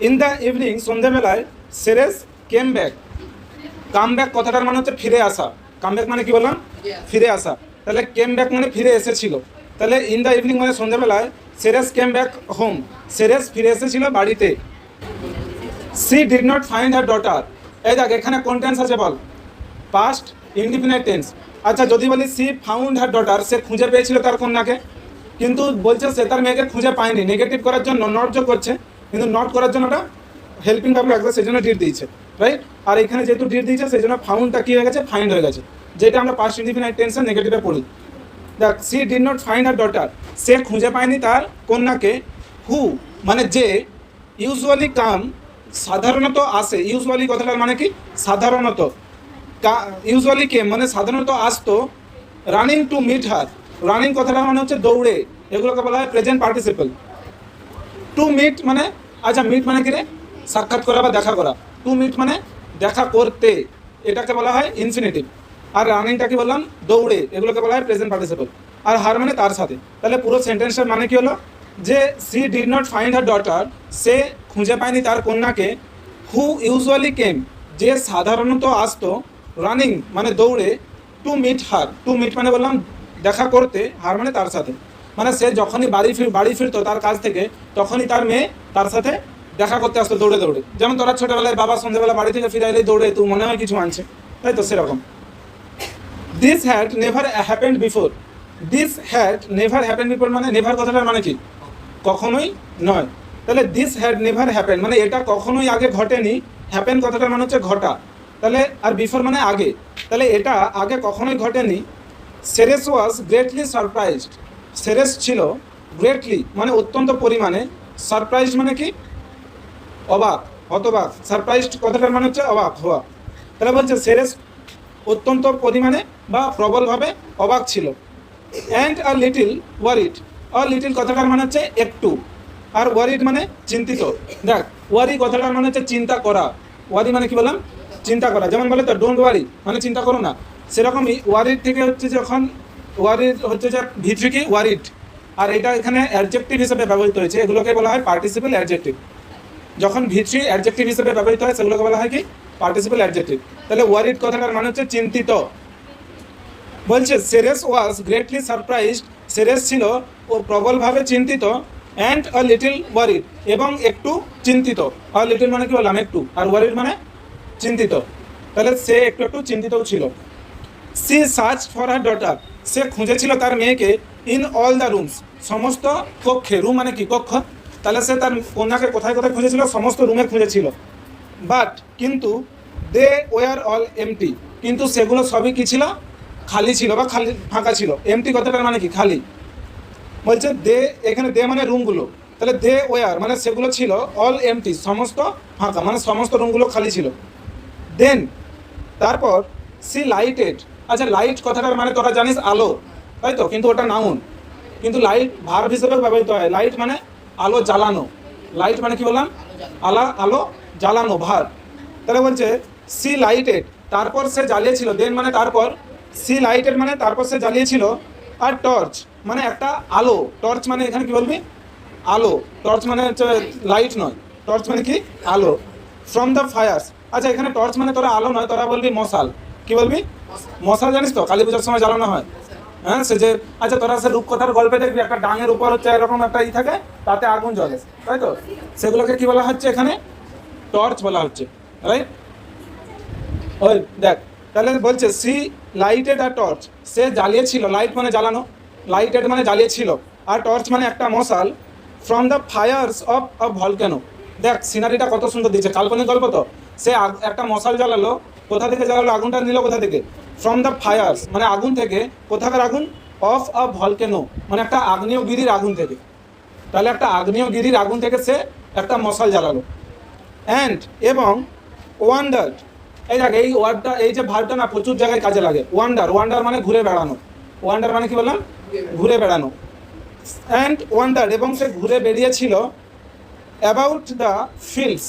In the evening, সন্ধ্যেবেলায় Ceres came back. Come back কথাটার মানে হচ্ছে ফিরে আসা। কাম ব্যাক মানে কি বললাম? ফিরে আসা। তাহলে কেম ব্যাক মানে ফিরে এসেছিল। তাহলে ইন দ্য ইভিনিং মানে সন্ধ্যেবেলায় Ceres came back home. Ceres ফিরে এসেছিল বাড়িতে। C did not find her daughter. এই দেখ এখানে কোন টেন্স আছে বল? Past indefinite tense. আচ্ছা যদি বলি সি ফাউন্ড হার ডটার, সে খুঁজে পেয়েছিল তার কন্যাকে, কিন্তু বলছে সে তার মেয়েকে খুঁজে পায়নি। নেগেটিভ করার জন্য নট যোগ করছে, কিন্তু নট করার জন্য ওটা হেল্পিং ভাবে রাখবে, সেই জন্য ডিড দিয়েছে, রাইট? আর এখানে যেহেতু ডিড দিয়েছে সেই জন্য ফাউন্ডটা কি হয়ে গেছে? ফাইন্ড হয়ে গেছে, যেটা আমরা পাস্ট ইনডিফিনিট টেন্সের নেগেটিভে পড়ি। দেখ she did not find her daughter, সে খুঁজে পায়নি তার কন্যাকে। হু মানে যে, ইউজুয়ালি কাম সাধারণত আসে। ইউজুয়ালি কথাটার মানে কি? সাধারণত। ইউজুয়ালি কেম মানে সাধারণত আসতো। Running to meet her, running কথাটার মানে হচ্ছে দৌড়ে, এগুলোকে বলা হয় প্রেজেন্ট পার্টিসিপল। টু মিট মানে, আচ্ছা মিট মানে কি রে? সাক্ষাৎ করা বা দেখা করা। টু মিট মানে দেখা করতে, এটাকে বলা হয় ইনফিনিটিভ। আর রানিংটা কি বললাম? দৌড়ে, এগুলোকে বলা হয় প্রেজেন্ট পার্টিসিপল। আর হার মানে তার সাথে। তাহলে পুরো সেন্টেন্সের মানে কি হলো? যে she did not find her daughter, সে খুঁজে পায়নি তার কন্যাকে। হু ইউজুয়ালি কেম, যে সাধারণত আসতো। রানিং মানে দৌড়ে। To meet her, to meet মানে বললাম দেখা করতে, হার মানে তার সাথে। মানে সে যখনই বাড়ি ফিরতো তার কাজ থেকে, তখনই তার মেয়ে তার সাথে দেখা করতে আসতো দৌড়ে দৌড়ে। যেমন তোরা ছোটবেলায় বাবা সন্ধ্যেবেলা বাড়ি থেকে ফিরে এলেই দৌড়ে, তুই মনে হয় কিছু আনছে, তাই তো? সেরকম। This had never happened before. This had never happened before মানে নেভার কথাটার মানে কি? কখনোই নয়। তাহলে দিস হ্যাড নেভার হ্যাপেন মানে এটা কখনোই আগে ঘটেনি। হ্যাপেন কথাটার মানে হচ্ছে ঘটা। তাহলে আর বিফোর মানে আগে, তাহলে এটা আগে কখনোই ঘটেনি। সেরেস ওয়াজ গ্রেটলি সারপ্রাইজড, সেরেস ছিল গ্রেটলি মানে অত্যন্ত পরিমাণে, সারপ্রাইজড মানে কি? অবাক, হতবাক। সারপ্রাইজড কথাটার মানে হচ্ছে অবাক হওয়া। তাহলে বলছে সেরেস অত্যন্ত পরিমাণে বা প্রবলভাবে অবাক ছিল। And a little worried, a little কথাটার মানে হচ্ছে একটু, আর ওয়ারিড মানে চিন্তিত। দেখ ওয়ারি কথাটার মানে হচ্ছে চিন্তা করা। ওয়ারি মানে কি বললাম? চিন্তা করা। যেমন বলে তো ডোন্ট ওয়ারি মানে চিন্তা করো না, সেরকমই ওয়ারিড থেকে হচ্ছে যখন ওয়ারিড হচ্ছে যে ভিতরে কি ওয়ারিড, আর এটা এখানে অ্যাডজেক্টিভ হিসেবে ব্যবহৃত হয়েছে, এগুলোকে বলা হয় পার্টিসিপল অ্যাডজেক্টিভ। যখন ভিতরি অ্যাডজেক্টিভ হিসেবে ব্যবহৃত হয় সেগুলোকে বলা হয় কি? Participle adjective. তাহলে ওয়ারিড কথাটার মানে হচ্ছে চিন্তিত। বলছে সেরেস ওয়াজ গ্রেটলি সারপ্রাইজড, সেরেস ছিল ও প্রবলভাবে চিন্তিত। অ্যান্ড আ লিটিল ওয়ারিড এবং একটু চিন্তিত। আর লিটিল মানে কি বললাম? একটু। আর ওয়ারিড মানে চিন্তিত। তাহলে সে একটু একটু চিন্তিতও ছিল। She search for her daughter, সে খুঁজেছিল তার মেয়েকে। ইন অল দ্য রুমস, সমস্ত কক্ষে। রুম মানে কি? কক্ষ। তাহলে সে তার কন্যাকে কোথায় কোথায় খুঁজেছিল? সমস্ত রুমে খুঁজেছিল। বাট কিন্তু দে ওয়ার অল এমটি, কিন্তু সেগুলো সবই কি ছিল? খালি ছিল বা খালি ফাঁকা ছিল। এমটি কথাটার মানে কি? খালি। বলছে দে, এখানে দে মানে রুমগুলো, তাহলে দে ওয়ার মানে সেগুলো ছিল অল এমটি সমস্ত ফাঁকা, মানে সমস্ত রুমগুলো খালি ছিল। দেন তারপর সি লাইটেড, আচ্ছা লাইট কথাটার মানে তোরা জানিস আলো, তাই তো? কিন্তু ওটা নাউন, কিন্তু লাইট ভার্ব হিসেবে ব্যবহৃত হয়। লাইট মানে আলো জ্বালানো। লাইট মানে কি বললাম? আলো জ্বালানো, ভার্ব। তাহলে বলছে সি লাইটেড, তারপর সে জ্বালিয়েছিল। দেন মানে তারপর, সি লাইটেড মানে তারপর সে জ্বালিয়েছিল। আর টর্চ মানে একটা আলো। টর্চ মানে এখানে কি বলবি? আলো। টর্চ মানে হচ্ছে লাইট নয়, টর্চ মানে কি? আলো। ফ্রম দ্য ফায়ার্স, আচ্ছা এখানে টর্চ মানে তোরা আলো নয়, তোরা বলবি মশাল। কি বলবি? মশাল। জানিস তো কালী পুজোর সময় জ্বালানো হয়। হ্যাঁ সে যে, আচ্ছা তোরা সে রূপকথার গল্পে দেখবি একটা ডাঙের উপর হচ্ছে এরকম একটা থাকে, তাতে আগুন জ্বলে, তাই তো? সেগুলোকে কি বলা হচ্ছে এখানে? টর্চ বলা হচ্ছে, রাইট? ওই দেখ, তাহলে বলছে সি লাইটেড আর টর্চ, সে জ্বালিয়েছিল। লাইট মানে জ্বালানো, লাইটেড মানে জ্বালিয়েছিল, আর টর্চ মানে একটা মশাল। From the fires of a volcano. দেখ সিনারিটা কত সুন্দর দিচ্ছে, কাল্পনিক গল্প তো। সে একটা মশাল জ্বালালো, কোথা থেকে জ্বালালো? আগুনটা নিল কোথা থেকে? ফ্রম দ্য ফায়ার্স মানে আগুন থেকে। কোথাকার আগুন? অফ আ ভলক্যানো মানে একটা আগ্নেয়গিরির আগুন থেকে। তাহলে একটা আগ্নেয়গিরির আগুন থেকে সে একটা মশাল জ্বালালো। অ্যান্ড এবং ওয়ান্ডার্ড, এই দেখ এই ওয়ার্ডটা, এই যে ভার্বটা না প্রচুর জায়গায় কাজে লাগে। ওয়ান্ডার, ওয়ান্ডার মানে ঘুরে বেড়ানো। ওয়ান্ডার মানে কি বললাম? ঘুরে বেড়ানো। অ্যান্ড ওয়ান্ডার এবং সে ঘুরে বেরিয়েছিল। About the fields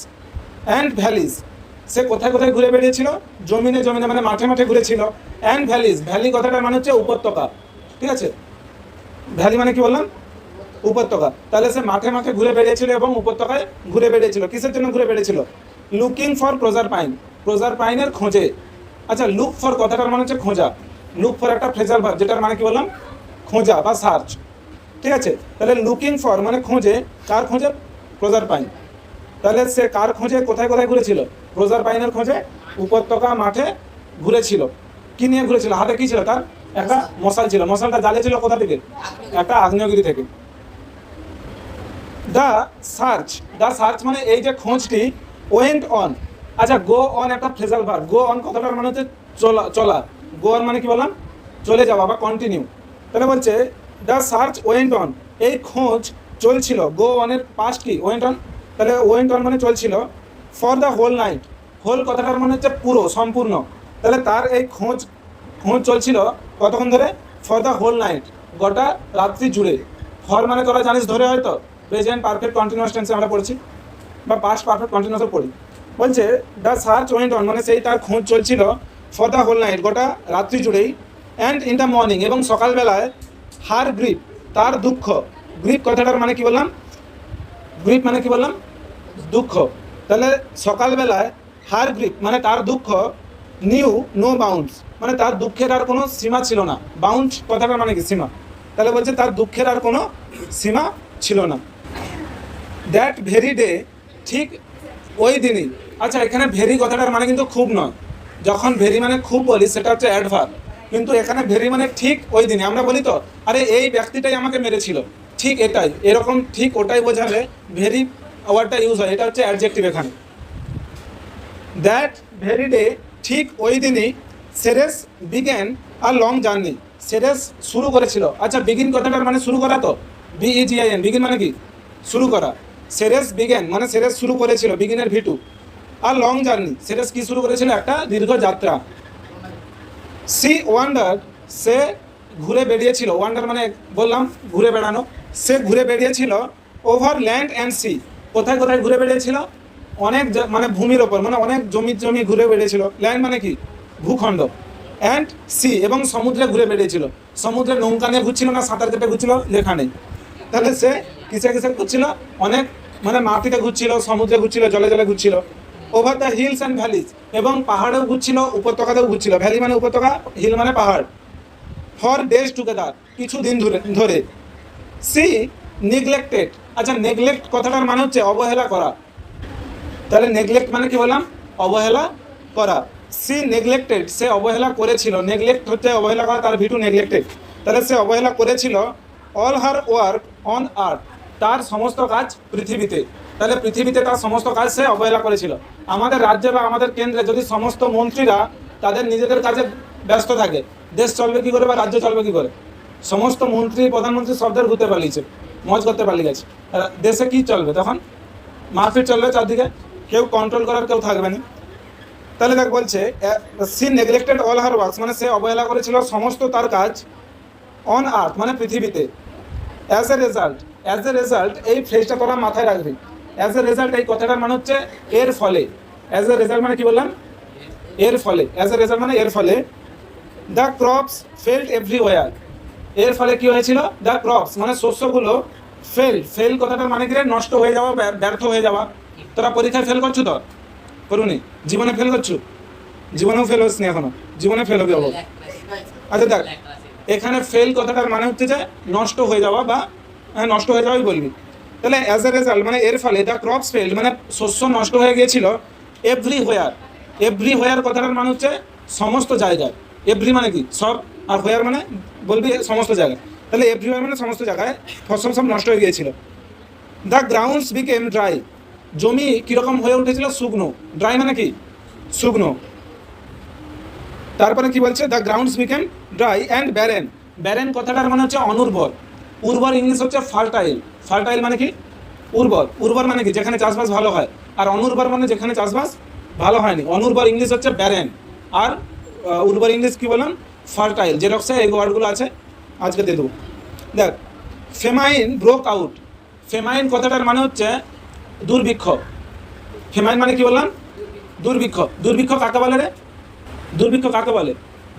and valleys, সে কোথায় কোথায় ঘুরে বেরিয়েছিল? জমিনে জমিনে মানে মাঠে মাঠে ঘুরেছিল। অ্যান্ড ভ্যালিজ, ভ্যালি কথাটার মানে হচ্ছে উপত্যকা, ঠিক আছে? ভ্যালি মানে কি বললাম? উপত্যকা। তাহলে সে মাঠে মাঠে ঘুরে বেড়িয়েছিল এবং উপত্যকায় ঘুরে বেড়িয়েছিল। কিসের জন্য ঘুরে বেড়িয়েছিল? লুকিং ফর প্রজারপাইন, প্রজারপাইনের খোঁজে। আচ্ছা, লুক ফর কথাটার মানে হচ্ছে খোঁজা। লুক ফর একটা ফ্রেজাল ভার্ব, যেটার মানে কি বললাম? খোঁজা বা সার্চ। ঠিক আছে, তাহলে লুকিং ফর মানে খোঁজে, কার খোঁজে? প্রজারপাইন। তাহলে সে কার খোঁজে কোথায় কোথায় ঘুরেছিল? প্রজারপাইনের খোঁজে উপত্যকা মাঠে ঘুরেছিল। কি নিয়ে ঘুরেছিল? হাতে কি ছিল তার? একটা মশাল ছিল। মশালটা জ্বালিয়েছিল কোথা থেকে? একটা আগ্নেয়গিরি থেকে। দ্য সার্চ, দ্য সার্চ মানে এই যে খোঁজটি, ওয়েন্ট অন। আচ্ছা, গো অন একটা ফ্রেজাল ভার্ব। গো অন কথাটার মানে হচ্ছে চলা চলা। গো অন মানে কি বললাম? চলে যাওয়া বা কন্টিনিউ। তাহলে বলছে দ্য সার্চ ওয়েন্ট অন, এই খোঁজ চলছিল। গো অনের পাস্ট কি? Went on. তাহলে ওয়েন্ট অন মানে চলছিল। For the whole night, whole কথাটার মানে হচ্ছে পুরো, সম্পূর্ণ। তাহলে তার এই খোঁজ চলছিল কতক্ষণ ধরে? ফর দ্য হোল নাইট, গোটা রাত্রি জুড়ে। ফর মানে তোরা জানিস ধরে, হয়তো প্রেজেন্ট পারফেক্ট কন্টিনিউয়াস টেন্সে আমরা পড়ছি বা পাস্ট পারফেক্ট কন্টিনিউয়াসও পড়ি। বলছে দ্য সার্চ ওয়েন্ট অন মানে সেই তার খোঁজ চলছিল ফর দ্য হোল নাইট, গোটা রাত্রি জুড়েই। অ্যান্ড ইন দ্য মর্নিং এবং সকালবেলায়, হার গ্রিপ তার দুঃখ। গ্রিপ কথাটার মানে কি বললাম? গ্রিপ মানে কি বললাম? দুঃখ। তাহলে সকালবেলায় হার গ্রিপ মানে তার দুঃখ, নিউ নো বাউন্ডস মানে তার দুঃখের আর কোনো সীমা ছিল না। বাউন্ড কথাটার মানে কি? সীমা। তাহলে বলছে তার দুঃখের আর কোনো সীমা ছিল না। দ্যাট ভেরি ডে, ঠিক ওই দিনই। আচ্ছা, এখানে ভেরি কথাটার মানে কিন্তু খুব নয়। যখন ভেরি মানে খুব বলি সেটা হচ্ছে অ্যাডভার্ব, কিন্তু এখানে ভেরি মানে ঠিক ওই দিনে। আমরা বলি তো, আরে এই ব্যক্তিটাই আমাকে মেরেছিল, ঠিক এটাই, এরকম ঠিক ওটাই বোঝালে ভেরি ওয়ার্ডটা ইউজ হয়। এটা হচ্ছে অ্যাডজেক্টিভ এখানে। দ্যাট ভেরি ডে, ঠিক ওই দিনই, Ceres began a long journey, Ceres শুরু করেছিল। আচ্ছা, বিগিন কথাটার মানে শুরু করা, তো বিইজিআইএন, বিগিন মানে কি? শুরু করা। সেরেস বিগ্যান মানে সেরেস শুরু করেছিল, বিগিনের ভিটু। আর লং জার্নি, সেরেস কি শুরু করেছিল? একটা দীর্ঘ যাত্রা। সি ওয়ান্ডার, সে ঘুরে বেরিয়েছিল। ওয়ান্ডার মানে বললাম ঘুরে বেড়ানো। সে ঘুরে বেরিয়েছিল ওভার ল্যান্ড অ্যান্ড সি, কোথায় কোথায় ঘুরে বেরিয়েছিল? অনেক মানে ভূমির ওপর, মানে অনেক জমি ঘুরে বেরিয়েছিল। ল্যান্ড মানে কি? ভূখণ্ড। অ্যান্ড সি এবং সমুদ্রে ঘুরে বেরিয়েছিল। সমুদ্রে নৌকা নিয়ে ঘুরছিল না সাঁতার কেটে ঘুরছিল? লেখা নেই। তাহলে সে কিসে কিসে ঘুরছিল? অনেক মানে মাটিতে ঘুরছিল, সমুদ্রে ঘুরছিল, জলে জলে ঘুরছিল। Over the hills and valleys, এবং পাহাড়েও ঘুরছিল, উপত্যকাতেও ঘুরছিল। ভ্যালি মানে উপত্যকা, হিল মানে পাহাড়। ফর ডেজ টুগেদার, কিছু দিন ধরে। সি নেগলেক্টেড, আচ্ছা নেগলেক্ট কথাটার মানে হচ্ছে অবহেলা করা। তাহলে নেগলেক্ট মানে কি বললাম? অবহেলা করা। সি নেগলেক্টেড, সে অবহেলা করেছিল। নেগলেক্ট হচ্ছে অবহেলা করা, তার ভিটু নেগলেক্টেড। তাহলে সে অবহেলা করেছিল all her work on earth, তার সমস্ত কাজ পৃথিবীতে। তাহলে পৃথিবীতে তার সমস্ত কাজ সে অবহেলা করেছিল। আমাদের রাজ্যে বা আমাদের কেন্দ্রে যদি সমস্ত মন্ত্রীরা তাদের নিজেদের কাজে ব্যস্ত থাকে, দেশ চলবে কী করে বা রাজ্য চলবে কী করে? সমস্ত মন্ত্রী প্রধানমন্ত্রী সবদের ঘুরতে পালিয়েছে, মজ করতে পালিয়ে গেছে। দেশে কি চলবে তখন? মারপিট চলবে চারদিকে, কেউ কন্ট্রোল করার কেউ থাকবে না। তাহলে দেখ বলছে she neglected all her works মানে সে অবহেলা করেছিল সমস্ত তার কাজ, অন আর্থ মানে পৃথিবীতে। অ্যাজ এ রেজাল্ট এই ফ্রেজটা তোরা মাথায় রাখবি। অ্যাজ এ রেজাল্ট এই কথাটার মানে হচ্ছে এর ফলে। অ্যাজ এ রেজাল্ট মানে কি বললাম? এর ফলে। অ্যাজ এ রেজাল্ট মানে এর ফলে। দ্য ক্রপস ফেল্ড এভরিওয়্যার, এর ফলে কি হয়েছিল? দ্য ক্রপস মানে শস্যগুলো, ফেল কথাটার মানে কি? নষ্ট হয়ে যাওয়া, ব্যর্থ হয়ে যাওয়া। তোরা পরীক্ষায় ফেল করছো তো? করুনি? জীবনে ফেল করছো? জীবনেও ফেল হচ্ছি এখনো, জীবনে ফেল হবে। আচ্ছা দেখ, এখানে ফেল কথাটার মানে হচ্ছে যে নষ্ট হয়ে যাওয়া বা নষ্ট হয়ে যাওয়াই বলবি। তাহলে অ্যাজ এ রেজাল্ট মানে এর ফলে, দ্য ক্রপস ফেল্ড মানে শস্য নষ্ট হয়ে গিয়েছিল। এভরিওয়্যার কথাটার মানে হচ্ছে সমস্ত জায়গায়। এভরি মানে কি? সব, আর হোয়ার মানে বলবি সমস্ত জায়গায়। তাহলে এভরিওয়্যার মানে সমস্ত জায়গায় ফসল সব নষ্ট হয়ে গিয়েছিল। দ্য গ্রাউন্ডস বিকেম ড্রাই, জমি কীরকম হয়ে উঠেছিল? শুকনো। ড্রাই মানে কি? শুকনো। তারপরে কি বলছে? The grounds became dry and barren. Barren কথাটার মানে হচ্ছে অনুর্বর। উর্বর ইংলিশ হচ্ছে ফার্টাইল। ফার্টাইল মানে কি? উর্বর। উর্বর মানে কি? যেখানে চাষবাস ভালো হয়। আর অনুর্বর মানে যেখানে চাষবাস ভালো হয়নি। অনুর্বর ইংলিশ হচ্ছে ব্যারেন, আর উর্বর ইংলিশ কি বললাম? ফার্টাইল। জেরক্সে এই ওয়ার্ডগুলো আছে, আজকে দিয়ে দেবো। দেখ, ফেমাইন ব্রোক আউট। ফেমাইন কথাটার মানে হচ্ছে দুর্ভিক্ষ। ফেমাইন মানে কি বললাম? দুর্ভিক্ষ। দুর্ভিক্ষ কাকে বলে রে? দুর্ভিক্ষ কাকে বলে?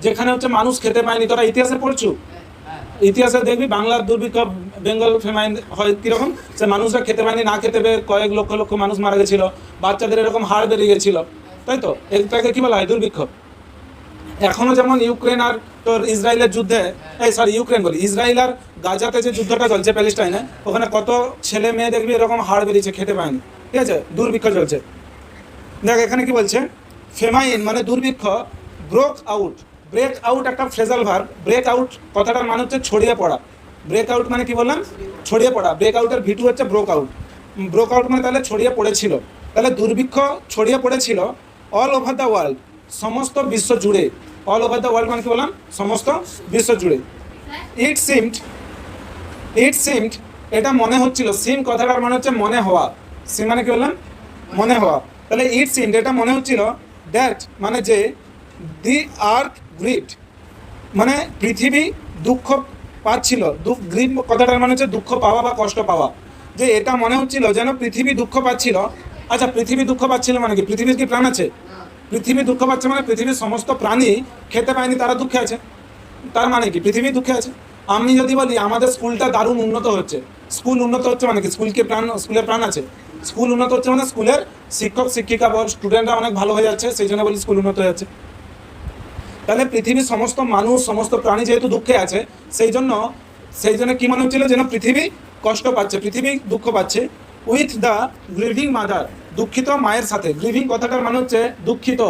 যেখানে হচ্ছে মানুষ খেতে পায়নি। তোরা ইতিহাসে পড়ছু, ইতিহাসে দেখবি বাংলার দুর্ভিক্ষ বেঙ্গল ফেমাইন হয় কীরকম, সে মানুষরা খেতে পায়নি, না খেতে পেয়ে কয়েক লক্ষ লক্ষ মানুষ মারা গেছিলো, বাচ্চাদের এরকম হাড় বেরিয়ে গেছিলো, তাই তো? এটাকে কী বলা হয়? দুর্ভিক্ষ। এখনও যেমন ইউক্রেন আর তোর ইসরায়েলের যুদ্ধে, ইউক্রেন বলি, ইসরায়েল আর গাজাতে যে যুদ্ধটা চলছে প্যালেস্টাইনে, ওখানে কত ছেলে মেয়ে দেখবি এরকম হাড় বেরিয়েছে, খেতে পায়নি, ঠিক আছে? দুর্ভিক্ষ চলছে। দেখ এখানে কি বলছে, ফেমাইন মানে দুর্ভিক্ষ, ব্রেক আউট একটা ফ্রেজাল ভার্ব। ব্রেক আউট কথাটার মানে হচ্ছে ছড়িয়ে পড়া। ব্রেক আউট মানে কি বললাম? ছড়িয়ে পড়া। ব্রেক আউটের ভিটু হচ্ছে ব্রোক আউট মানে তাহলে ছড়িয়ে পড়েছিল। তাহলে দুর্ভিক্ষ ছড়িয়ে পড়েছিল অল ওভার দ্য ওয়ার্ল্ড, সমস্ত বিশ্ব জুড়ে। অল ওভার দ্য ওয়ার্ল্ড মানে কি বললাম? সমস্ত বিশ্ব জুড়ে। ইট সিমড এটা মনে হচ্ছিল। সিম কথাটার মানে হচ্ছে মনে হওয়া। সিম মানে কি বললাম? মনে হওয়া। তাহলে ইট সিমড এটা মনে হচ্ছিল, দ্যাট মানে যে, দি আর্থ গ্রিভড মানে পৃথিবী দুঃখ পাচ্ছিল। গ্রিভ কথাটার মানে হচ্ছে দুঃখ পাওয়া বা কষ্ট পাওয়া। যে এটা মনে হচ্ছিল যেন পৃথিবী দুঃখ পাচ্ছিল। আচ্ছা, পৃথিবী দুঃখ পাচ্ছিল মানে কি? পৃথিবীর কি প্রাণ আছে? পৃথিবী দুঃখ পাচ্ছে মানে পৃথিবীর সমস্ত প্রাণী খেতে পায়নি, তারা দুঃখে আছে। তার মানে কি? পৃথিবী দুঃখে আছে। আমি যদি বলি আমাদের স্কুলটা দারুণ উন্নত হচ্ছে, স্কুল উন্নত হচ্ছে মানে কি? স্কুলের প্রাণ আছে। স্কুল উন্নত হচ্ছে মানে স্কুলের শিক্ষক শিক্ষিকা বা স্টুডেন্টরা অনেক ভালো হয়ে যাচ্ছে, সেই জন্য বলি স্কুল উন্নত হয়ে যাচ্ছে। তাহলে পৃথিবীর সমস্ত মানুষ, সমস্ত প্রাণী যেহেতু দুঃখে আছে, সেই জন্য কি মনে হচ্ছিল যেন পৃথিবী কষ্ট পাচ্ছে, পৃথিবী দুঃখ পাচ্ছে। উইথ দ্য গ্রিভিং মাদার, দুঃখিত মায়ের সাথে। গ্রিভিং কথাটার মানে হচ্ছে দুঃখিত।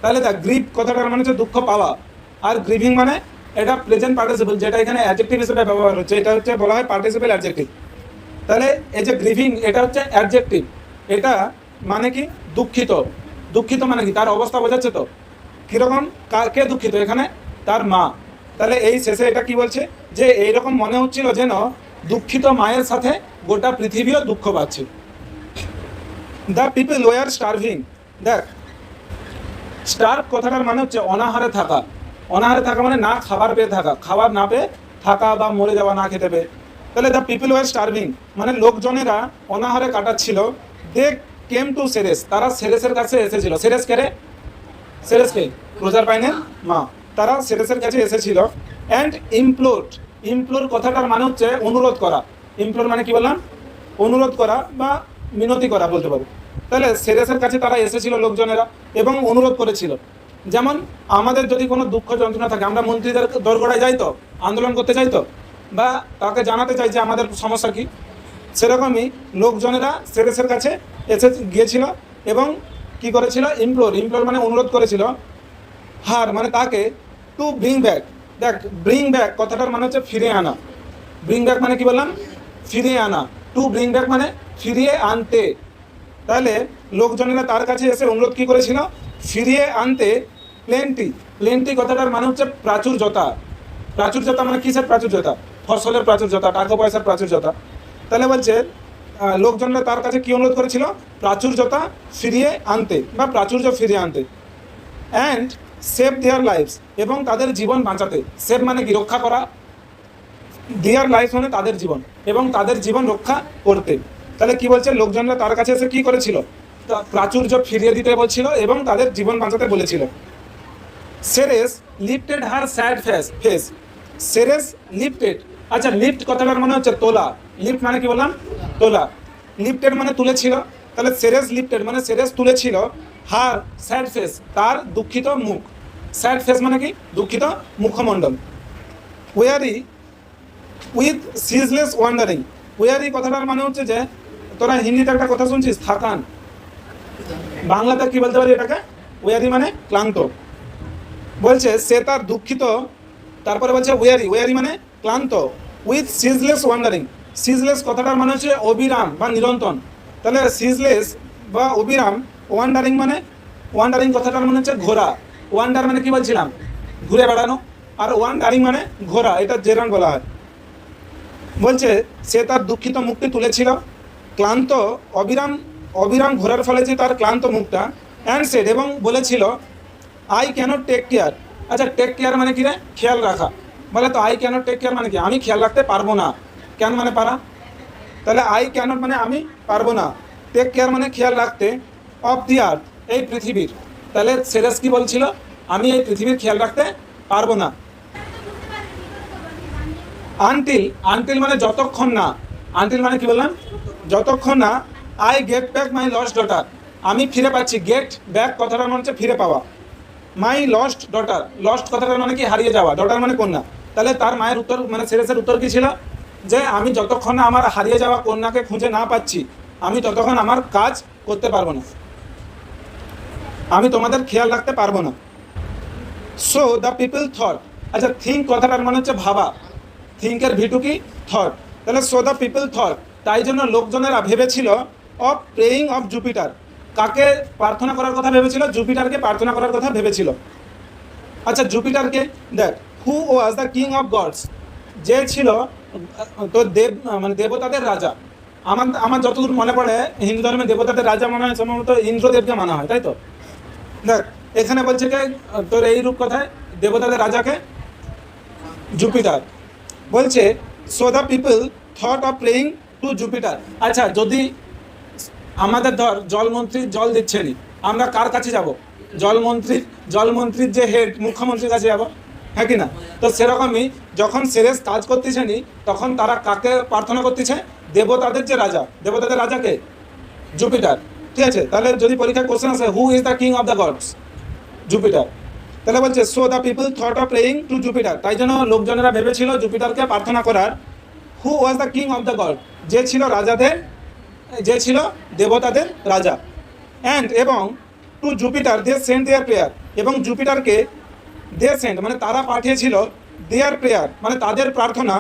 তাহলে দ্য গ্রিভ কথাটার মানে হচ্ছে দুঃখ পাওয়া, আর গ্রিভিং মানে এটা প্রেজেন্ট পার্টিসিপল, যেটা এখানে অ্যাডজেক্টিভ হিসেবে ব্যবহার হচ্ছে, এটা হচ্ছে বলা হয় পার্টিসিপল অ্যাডজেক্টিভ। তাহলে এই যে গ্রিভিং এটা হচ্ছে অ্যাডজেক্টিভ, এটা মানে কি? দুঃখিত। দুঃখিত মানে কি? তার অবস্থা বোঝাচ্ছে তো কীরকম, কে দুঃখিত? এখানে তার মা। তাহলে এই শেষে এটা কি বলছে, যে এইরকম মনে হচ্ছিল যেন দুঃখিত মায়ের সাথে গোটা পৃথিবীও দুঃখ পাচ্ছে। The people were starving. দেখ, স্টার্ভ কথাটার মানে হচ্ছে অনাহারে থাকা। অনাহারে থাকা মানে না খাবার পেয়ে থাকা, খাবার না পেয়ে থাকা বা মরে যাওয়া, না খেতে পেয়ে। তাহলে দ্য পিপল ওয়ার স্টার্ভিং মানে লোকজনেরা অনাহারে কাটাচ্ছিল। দে কেম টু সেরেস, তারা সেরেসের কাছে এসেছিল। সেরেস কে রে? সেরেসকে প্রজারপাইনের মা। তারা সেরেসের কাছে এসেছিল। অ্যান্ড ইমপ্লোর কথাটার মানে হচ্ছে অনুরোধ করা। ইমপ্লোর মানে কি বললাম? অনুরোধ করা বা মিনতি করা বলতে পারো। তাহলে সেরেসের কাছে তারা এসেছিল লোকজনেরা এবং অনুরোধ করেছিল। যেমন আমাদের যদি কোনো দুঃখ যন্ত্রণা থাকে, আমরা মন্ত্রীদের দোরগোড়ায় যাই তো, আন্দোলন করতে চাই তো, বা তাকে জানাতে চাই যে আমাদের সমস্যা কী। সেরকমই লোকজনেরা সেরেসের কাছে গিয়েছিল এবং কি করেছিল? ইমপ্লোর মানে অনুরোধ করেছিল। হার মানে তাকে। To bring back. দেখ, ব্রিং ব্যাক কথাটার মানে হচ্ছে ফিরে আনা। ব্রিং ব্যাক মানে কি বললাম? ফিরিয়ে আনা। টু ব্রিং ব্যাক মানে ফিরিয়ে আনতে। তাহলে লোকজনেরা তার কাছে এসে অনুরোধ কি করেছিল? ফিরিয়ে আনতে প্লেন্টি কথাটার মানে হচ্ছে প্রাচুর্যতা। প্রাচুর্যতা মানে কিসের প্রাচুর্যতা? ফসলের প্রাচুর্যতা, টাকা পয়সার প্রাচুর্যতা। তাহলে বলছে লোকজনরা তার কাছে কি অনুরোধ করেছিল? প্রাচুর্যতা ফিরিয়ে আনতে বা প্রাচুর্য ফিরিয়ে আনতে। অ্যান্ড সেভ দেয়ার লাইফস, এবং তাদের জীবন বাঁচাতে। সেভ মানে কি? রক্ষা করা। দেয়ার লাইফ মানে তাদের জীবন, এবং তাদের জীবন রক্ষা করতে। তাহলে কি বলছে? লোকজনরা তার কাছে এসে কি করেছিল? প্রাচুর্য ফিরিয়ে দিতে বলছিল এবং তাদের জীবন বাঁচাতে বলেছিল। সেরেস লিফটেড হার স্যাড ফেস। সেরেস লিফটেড, আচ্ছা, লিফট কথাটার মানে হচ্ছে তোলা। লিফট মানে কি বললাম? তোলা। লিফটেড মানে তুলেছিল। তাহলে সেরেস লিফটেড মানে সেরেস তুলেছিল হার স্যাড ফেস, তার দুঃখিত মুখ। স্যাড ফেস মানে কি? দুঃখিত মুখমণ্ডল। ওয়ারি উইথ সিজলেস ওয়ান্ডারিং। ওয়ারি কথাটার মানে হচ্ছে যে, তোরা হিন্দিতে একটা কথা শুনছিস, থাকান। বাংলাতে কি বলতে পারি এটাকে? ওয়ারি মানে ক্লান্ত। বলছে সে তার দুঃখিত, তারপরে বলছে ওয়ারি মানে ক্লান্ত। With ceaseless wandering. সিজলেস কথাটার মানে হচ্ছে অবিরাম বা নিরন্তর। তাহলে সিজলেস বা অবিরাম। ওয়ান্ডারিং কথাটার মানে হচ্ছে ঘোরা। ওয়ান্ডার মানে কি বলছিলাম? ঘুরে বেড়ানো। আর ওয়ান্ডারিং মানে ঘোরা, এটা জেরান বলা হয়। বলছে সে তার দুঃখিত মুখটি তুলেছিল, ক্লান্ত অবিরাম ঘোরার ফলে যে তার ক্লান্ত মুখটা। অ্যান্ড সেড এবং বলেছিল, আই ক্যানট টেক কেয়ার। আচ্ছা, টেক কেয়ার মানে কি রে? খেয়াল রাখা। বলে তো আই ক্যানট টেক কেয়ার মানে কি? আমি খেয়াল রাখতে পারবো না। ক্যান মানে পারা। তাহলে আই ক্যানট মানে আমি পারবো না। টেক কেয়ার মানে খেয়াল রাখতে। অফ দি আর্থ এই পৃথিবীর। তাহলে সেরেস কি বলছিল? আমি এই পৃথিবীর খেয়াল রাখতে পারবো না। আনটিল, আনটিল মানে যতক্ষণ না, আনটিল মানে কি বললাম, যতক্ষণ না I get back my lost daughter, আমি ফিরে পাচ্ছি। গেট ব্যাক কথাটার মানে হচ্ছে ফিরে পাওয়া। মাই লস্ট ডটার, লস্ট কথাটার মানে কি হারিয়ে যাওয়া, ডটার মানে কন্যা। তাহলে তার মায়ের উত্তর মানে সেরেসের উত্তর কি ছিল, যে আমি যতক্ষণ না আমার হারিয়ে যাওয়া কন্যাকে খুঁজে না পাচ্ছি আমি ততক্ষণ আমার কাজ করতে পারবো না, আমি তোমাদের খেয়াল রাখতে পারবো না। সো দ্য পিপল থট, আচ্ছা থিঙ্ক কথাটার মানে হচ্ছে ভাবা, থিঙ্কের ভিটু কি থট, তাহলে সো দ্য পিপল থট, তাই জন্য লোকজনেরা ভেবেছিল অফ প্রেয়িং অফ জুপিটার, কাকে প্রার্থনা করার কথা ভেবেছিল, জুপিটারকে প্রার্থনা করার কথা ভেবেছিল। আচ্ছা জুপিটারকে দেখ, who was the king of gods, যে ছিল তো দেব মানে দেবতাদের রাজা। আমার আমার যতদূর মনে পড়ে হিন্দু ধর্মে দেবতাদের রাজা মনে হয় সম্ভবত ইন্দ্রদেবকে মানা হয়, তাই তো। দেখ এখানে বলছে যে তোর এই রূপ কথায় দেবতাদের রাজাকে জুপিটার বলছে। So the people thought of praying to Jupiter. আচ্ছা যদি আমাদের ধর জলমন্ত্রী জল দিচ্ছে নি, আমরা কার কাছে যাব, জলমন্ত্রীর যে হেড মুখ্যমন্ত্রীর কাছে যাব, হ্যাঁ কি না। তো সেরকমই যখন সেরেস কাজ করতেছে নি তখন তারা কাকে প্রার্থনা করতেছে, দেবতাদের যে রাজা, দেবতাদের রাজাকে জুপিটার, ঠিক আছে। তাহলে যদি পরীক্ষায় কোশ্চেন আসে who is the king of the gods, Jupiter. তাহলে বলছে so the people thought of praying to Jupiter, তাই জন্য লোকজনেরা ভেবেছিল জুপিটারকে প্রার্থনা করার। Who was the king of the god, যে ছিল রাজাদের, যে ছিল দেবতাদের রাজা। অ্যান্ড এবং to Jupiter they sent their prayer, এবং জুপিটারকে দে সেন্ট মানে তারা পাঠিয়েছিল, দেয়ার প্রেয়ার মানে তাদের প্রার্থনা,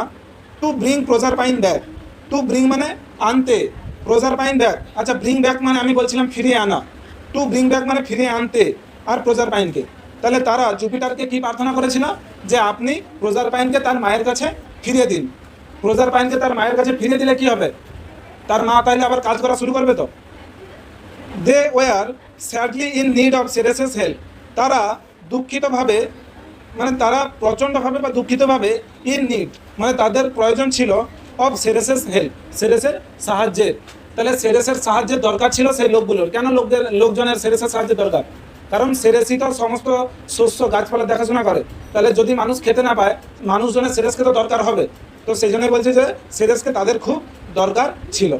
to bring Proserpine back, to bring মানে আনতে, প্রজারপাইন ব্যাক, আচ্ছা ব্রিং ব্যাক মানে আমি বলছিলাম ফিরিয়ে আনা, টু ব্রিং ব্যাক মানে ফিরিয়ে আনতে, আর প্রজারপাইনকে। তাহলে তারা জুপিটারকে কি প্রার্থনা করেছিল, যে আপনি প্রজারপাইনকে তার মায়ের কাছে ফিরিয়ে দিন। প্রজারপাইনকে তার মায়ের কাছে ফিরিয়ে দিলে কি হবে, তার মা তাইলে আবার কাজ করা শুরু করবে তো। They were sadly in need of Ceres's help, তারা দুঃখিতভাবে মানে তারা প্রচণ্ডভাবে বা দুঃখিতভাবে ইন নিড মানে তাদের প্রয়োজন ছিল অফ সেরেসেস হেল্প, সেরেসের সাহায্যের। তাহলে সেরেসের সাহায্যের দরকার ছিল সেই লোকগুলোর। কেন লোকজনের সেরেসের সাহায্যের দরকার, কারণ সেরেসই তো সমস্ত শস্য গাছপালা দেখাশোনা করে। তাহলে যদি মানুষ খেতে না পায় মানুষজনের সেরেসকে তো দরকার হবে, তো সেই জন্যই বলছে যে সেরেসকে তাদের খুব দরকার ছিল।